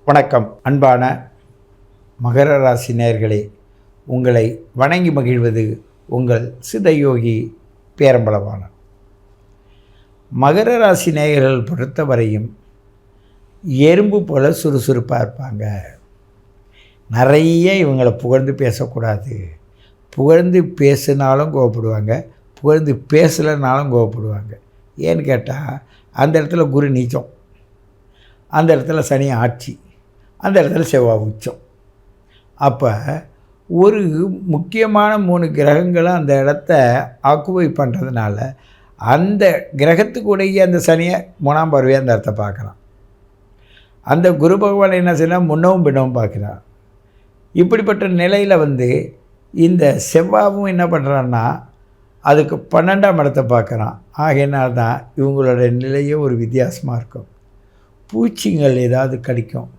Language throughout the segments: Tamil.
வணக்கம். அன்பான மகர ராசி நேயர்களே, உங்களை வணங்கி மகிழ்வது உங்கள் சிதயோகி பேரம்பலவாணன். மகர ராசி நேயர்கள் பொறுத்தவரையும் எறும்பு போல் சுறுசுறுப்பாக இருப்பாங்க. நிறைய இவங்களை புகழ்ந்து பேசக்கூடாது. புகழ்ந்து பேசினாலும் கோவப்படுவாங்க, புகழ்ந்து பேசலைனாலும் கோவப்படுவாங்க. ஏன்னு கேட்டால், அந்த இடத்துல குரு நீச்சம், அந்த இடத்துல சனி ஆட்சி, அந்த இடத்துல செவ்வாய் உச்சம். அப்போ ஒரு முக்கியமான 3 கிரகங்களும் அந்த இடத்த ஆக்குபை பண்ணுறதுனால அந்த கிரகத்துக்குடைய அந்த சனியை 3ஆம் பார்வையாக அந்த இடத்த பார்க்குறான். அந்த குரு பகவான் என்ன செய்யலாம், முன்னவும் பின்னவும் பார்க்குறான். இப்படிப்பட்ட நிலையில் இந்த செவ்வாயும் என்ன பண்ணுறான்னா அதுக்கு 12ஆம் இடத்தை பார்க்குறான். ஆகையினால்தான் இவங்களோட நிலையே ஒரு வித்தியாசமாக இருக்கும். பூச்சிங்கள் ஏதாவது கடிக்கும்,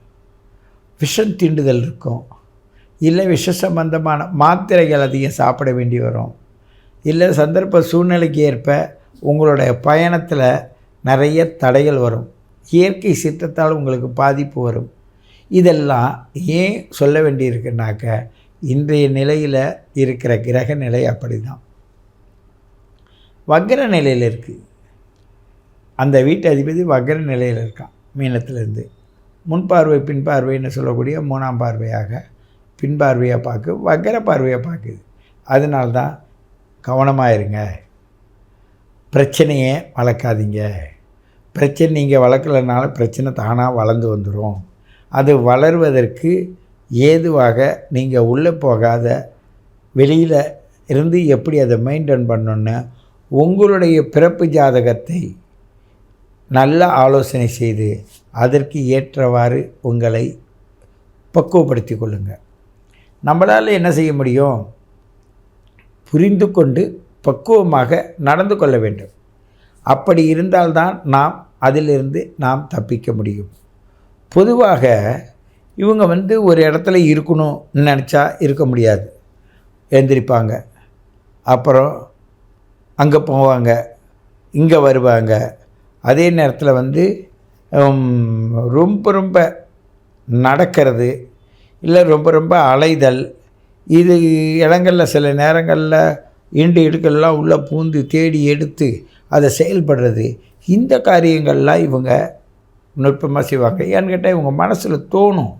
விஷம் தீண்டுதல் இருக்கும், இல்லை விஷ சம்பந்தமான மாத்திரைகள் அதிகம் சாப்பிட வேண்டி வரும், இல்லை சந்தர்ப்ப சூழ்நிலைக்கு ஏற்ப உங்களுடைய பயணத்தில் நிறைய தடைகள் வரும், இயற்கை சீற்றத்தால் உங்களுக்கு பாதிப்பு வரும். இதெல்லாம் ஏன் சொல்ல வேண்டியிருக்குனாக்க, இன்றைய நிலையில் இருக்கிற கிரக நிலை அப்படி தான் வக்ர நிலையில் இருக்குது. அந்த வீட்டு அதிபதி வக்ர நிலையில் இருக்கான். மீனத்திலேருந்து முன்பார்வை பின்பார்வைன்னு சொல்லக்கூடிய 3ஆம் பார்வையாக பின்பார்வையாக பார்க்க வக்ர பார்வையாக பார்க்குது. அதனால்தான் கவனமாக இருங்க, பிரச்சனையை வளர்க்காதீங்க. பிரச்சனை நீங்கள் வளர்க்கலைனால பிரச்சனை தானாக வளர்ந்து வந்துடும். அது வளர்வதற்கு ஏதுவாக நீங்கள் உள்ளே போகாத வெளியில் இருந்து எப்படி அதை மெயின்டைன் பண்ணணுன்னு உங்களுடைய பிறப்பு ஜாதகத்தை நல்ல ஆலோசனை செய்து அதற்கு ஏற்றவாறு உங்களை பக்குவப்படுத்தி கொள்ளுங்கள். நம்மளால் என்ன செய்ய முடியும், புரிந்து கொண்டு பக்குவமாக நடந்து கொள்ள வேண்டும். அப்படி இருந்தால்தான் அதிலிருந்து நாம் தப்பிக்க முடியும். பொதுவாக இவங்க ஒரு இடத்துல இருக்கணும்னு நினச்சா இருக்க முடியாது. எழுந்திரிப்பாங்க, அப்புறம் அங்கே போவாங்க, இங்கே வருவாங்க. அதே நேரத்தில் ரொம்ப நடக்கிறது, இல்லை ரொம்ப அலைதல், இது இடங்களில் சில நேரங்களில் இண்டு இடுக்கெல்லாம் உள்ளே பூந்து தேடி எடுத்து அதை செயல்படுறது, இந்த காரியங்கள்லாம் இவங்க நுட்பமாக செய்வாங்க. ஏன்னு கேட்டால் இவங்க மனசில் தோணும்,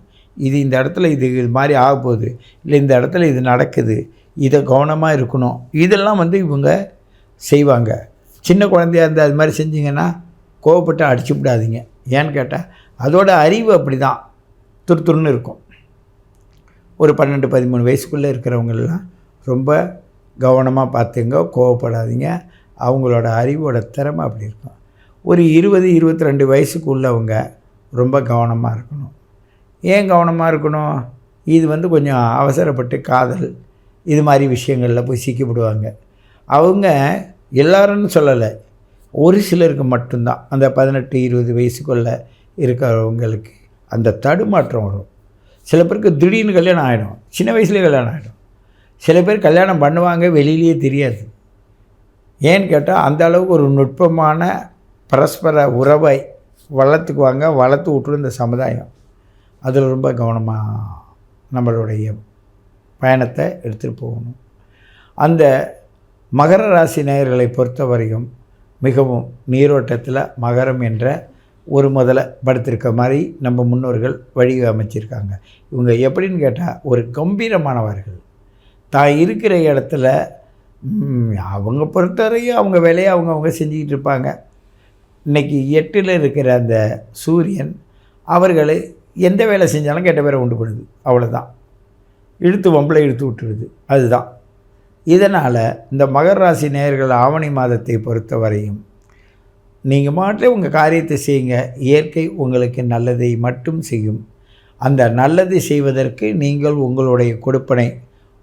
இந்த இடத்துல இது மாதிரி ஆகப்போகுது, இல்லை இந்த இடத்துல இது நடக்குது, இதை கவனமாக இருக்கணும். இதெல்லாம் இவங்க செய்வாங்க. சின்ன குழந்தையாக இருந்தால் அது மாதிரி செஞ்சிங்கன்னா கோவப்பட்டு அடிச்சு விடாதீங்க. ஏன்னு கேட்டால் அதோட அறிவு அப்படி தான் துருத்துருன்னு இருக்கும். ஒரு 12-13 வயசுக்குள்ளே இருக்கிறவங்களெலாம் ரொம்ப கவனமாக பார்த்துங்க, கோவப்படாதீங்க. அவங்களோட அறிவோட திறமை அப்படி இருக்கும். ஒரு 20-22 வயசுக்கு உள்ளவங்க ரொம்ப கவனமாக இருக்கணும். ஏன் கவனமாக இருக்கணும், இது கொஞ்சம் அவசரப்பட்டு காதல் இது மாதிரி விஷயங்களில் போய் சிக்கிவிடுவாங்க. அவங்க எல்லாருன்னு சொல்லலை, ஒரு சிலருக்கு மட்டும்தான் அந்த 18-20 வயசுக்குள்ளே இருக்கிறவங்களுக்கு அந்த தடுமாற்றம் வரும். சில பேருக்கு திடீர்னு கல்யாணம் ஆகிடும், சின்ன வயசுலேயே கல்யாணம் ஆகிடும். சில பேர் கல்யாணம் பண்ணுவாங்க, வெளியிலேயே தெரியாது. ஏன்னு கேட்டால் அந்த அளவுக்கு ஒரு நுட்பமான பரஸ்பர உறவை வளர்த்துக்குவாங்க. வளர்த்து விட்டுரு இந்த சமுதாயம். அதில் ரொம்ப கவனமாக நம்மளுடைய பயணத்தை எடுத்துகிட்டு போகணும். அந்த மகர ராசி நேயர்களை பொறுத்தவரையும் மிகவும் நீரோட்டத்தில் மகரம் என்ற ஒரு முதல்ல படுத்திருக்க மாதிரி நம்ம முன்னோர்கள் வழி அமைச்சிருக்காங்க. இவங்க எப்படின்னு கேட்டால் ஒரு கம்பீரமானவர்கள். தான் இருக்கிற இடத்துல அவங்க பொறுத்தவரையும் அவங்க வேலையை அவங்க செஞ்சுக்கிட்டு இருப்பாங்க. இன்றைக்கி 8ல் இருக்கிற அந்த சூரியன் அவர்களை எந்த வேலை செஞ்சாலும் கெட்ட பேரை உண்டு பண்ணுது. அவ்வளோதான், வம்பளை இழுத்து விட்டுருது. அதுதான். இதனால் இந்த மகர ராசி நேயர்கள் ஆவணி மாதத்தை பொறுத்தவரையும் நீங்கள் மாட்டிலே உங்கள் காரியத்தை செய்யுங்க. இயற்கை உங்களுக்கு நல்லதை மட்டும் செய்யும். அந்த நல்லதை செய்வதற்கு நீங்கள் உங்களுடைய கொடுப்பனை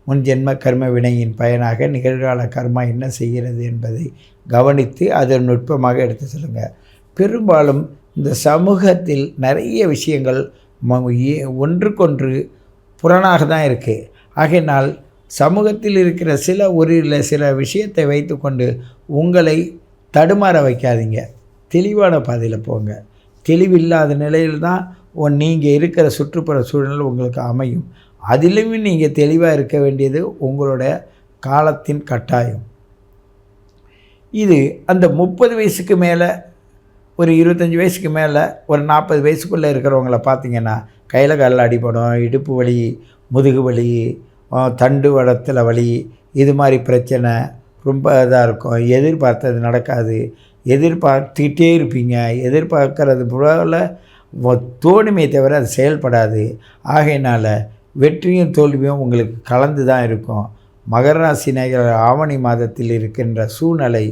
முன்ஜென்ம கர்ம வினையின் பயனாக நிகழ்கால கர்மா என்ன செய்கிறது என்பதை கவனித்து அதை நுட்பமாக எடுத்து சொல்லுங்கள். பெரும்பாலும் இந்த சமூகத்தில் நிறைய விஷயங்கள் ஒன்றுக்கொன்று புறனாக தான் இருக்குது. ஆகையினால் சமூகத்தில் இருக்கிற சில விஷயத்தை வைத்துக்கொண்டு உங்களை தடுமாற வைக்காதீங்க. தெளிவான பாதையில் போங்க. தெளிவில்லாத நிலையில் தான் நீங்கள் இருக்கிற சுற்றுப்புற சூழ்நிலை உங்களுக்கு அமையும். அதிலுமே நீங்கள் தெளிவாக இருக்க வேண்டியது உங்களோட காலத்தின் கட்டாயம். இது அந்த 30 வயசுக்கு மேலே, ஒரு 25 வயசுக்கு மேலே, ஒரு 40 வயசுக்குள்ளே இருக்கிறவங்கள பார்த்திங்கன்னா கையில் காலில் அடிபடும், இடுப்பு வலி, முதுகு வலி, தண்டு வடத்தில் வலி, இது மாதிரி பிரச்சனை ரொம்ப இதாக இருக்கும். எதிர்பார்த்தது நடக்காது, எதிர்பார்த்துக்கிட்டே இருப்பீங்க, எதிர்பார்க்கறது போல் தோணுமே தவிர அது செயல்படாது. ஆகையினால் வெற்றியும் தோல்வியும் உங்களுக்கு கலந்து தான் இருக்கும். மகர ராசி நேயர் ஆவணி மாதத்தில் இருக்கின்ற சூழ்நிலை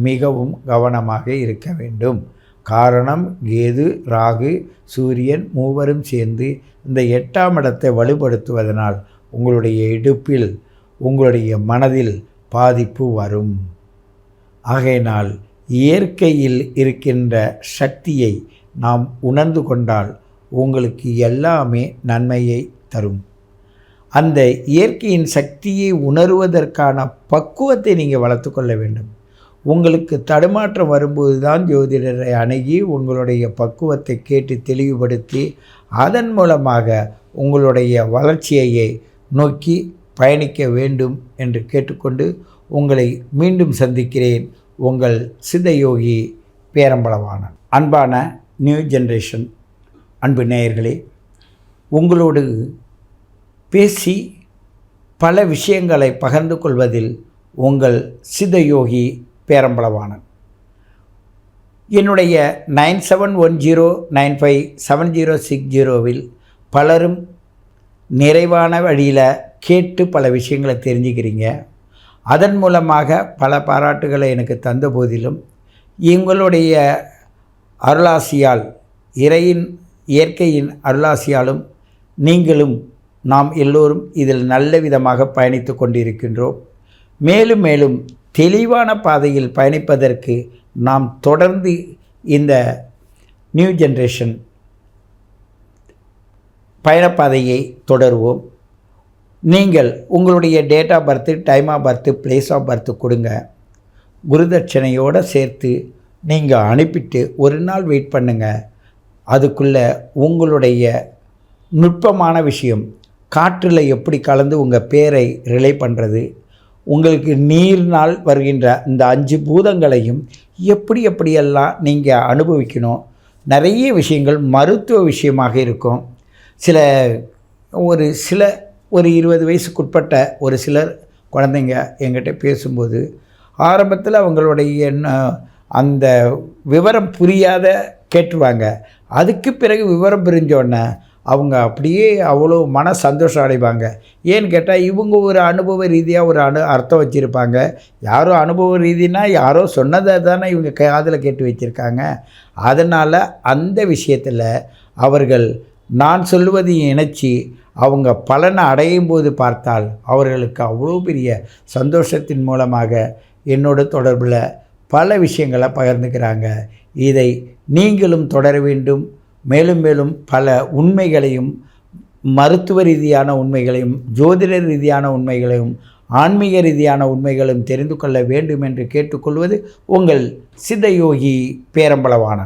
மிகவும் கவனமாக இருக்க வேண்டும். காரணம், கேது, ராகு, சூரியன் மூவரும் சேர்ந்து இந்த 8ஆம் இடத்தை வலுப்படுத்துவதனால் உங்களுடைய இடுப்பில், உங்களுடைய மனதில் பாதிப்பு வரும். ஆகையினால் இயற்கையில் இருக்கின்ற சக்தியை நாம் உணர்ந்து கொண்டால் உங்களுக்கு எல்லாமே நன்மையை தரும். அந்த இயற்கையின் சக்தியை உணர்வதற்கான பக்குவத்தை நீங்கள் வளர்த்து கொள்ள வேண்டும். உங்களுக்கு தடுமாற்றம் வரும்போது தான் ஜோதிடரை அணுகி உங்களுடைய பக்குவத்தை கேட்டு தெளிவுபடுத்தி அதன் மூலமாக உங்களுடைய வளர்ச்சியை நோக்கி பயணிக்க வேண்டும் என்று கேட்டுக்கொண்டு உங்களை மீண்டும் சந்திக்கிறேன். உங்கள் சித்தயோகி பேரம்பலவாணன். அன்பான நியூ ஜெனரேஷன் அன்பு நேயர்களே, உங்களோடு பேசி பல விஷயங்களை பகிர்ந்து கொள்வதில் உங்கள் சித்தயோகி பேரம்பலவாணன். என்னுடைய 9710957060 பலரும் நிறைவான வழியில் கேட்டு பல விஷயங்களை தெரிஞ்சுக்கிறீங்க. அதன் மூலமாக பல பாராட்டுகளை எனக்கு தந்த போதிலும் எங்களுடைய அருளாசியால், இயற்கையின் அருளாசியாலும் நீங்களும் நாம் எல்லோரும் இதில் நல்ல விதமாக பயணித்து கொண்டிருக்கின்றோம். மேலும் மேலும் தெளிவான பாதையில் பயணிப்பதற்கு நாம் தொடர்ந்து இந்த நியூ ஜெனரேஷன் பயணப்பாதையை தொடருவோம். நீங்கள் உங்களுடைய date of birth, time of birth, place of birth கொடுங்க. குருதட்சணையோடு சேர்த்து நீங்கள் அனுப்பிட்டு ஒரு நாள் வெயிட் பண்ணுங்கள். அதுக்குள்ளே உங்களுடைய நுட்பமான விஷயம், காற்றில் எப்படி கலந்து உங்கள் பேரை ரிலே பண்ணுறது, உங்களுக்கு நீர்னால் வருகின்ற இந்த 5 பூதங்களையும் எப்படியெல்லாம் நீங்கள் அனுபவிக்கணும், நிறைய விஷயங்கள் மருத்துவ விஷயமாக இருக்கும். ஒரு 20 வயசுக்குட்பட்ட ஒரு சிலர் குழந்தைங்க என்கிட்ட பேசும்போது ஆரம்பத்தில் அவங்களுடைய அந்த விவரம் புரியாத கேட்டுருவாங்க. அதுக்கு பிறகு விவரம் புரிஞ்சோடனே அவங்க அப்படியே அவ்வளோ மன சந்தோஷம் அடைவாங்க. ஏன்னு கேட்டால் இவங்க ஒரு அனுபவ ரீதியாக ஒரு அர்த்தம் வச்சுருப்பாங்க. யாரோ அனுபவ ரீதினா யாரோ சொன்னதை தானே இவங்க காதில் கேட்டு வச்சுருக்காங்க. அதனால் அந்த விஷயத்தில் அவர்கள் நான் சொல்லுவதை இணைச்சி அவங்க பலனை அடையும் போது பார்த்தால் அவர்களுக்கு அவ்வளோ பெரிய சந்தோஷத்தின் மூலமாக என்னோட தொடர்பில் பல விஷயங்களை பகிர்ந்துக்கிறாங்க. இதை நீங்களும் தொடர வேண்டும். மேலும் மேலும் பல உண்மைகளையும், மருத்துவ ரீதியான உண்மைகளையும், ஜோதிட ரீதியான உண்மைகளையும், ஆன்மீக ரீதியான உண்மைகளையும் தெரிந்து கொள்ள வேண்டும் என்று கேட்டுக்கொள்வது உங்கள் சித்தயோகி பேரம்பலவாணன்.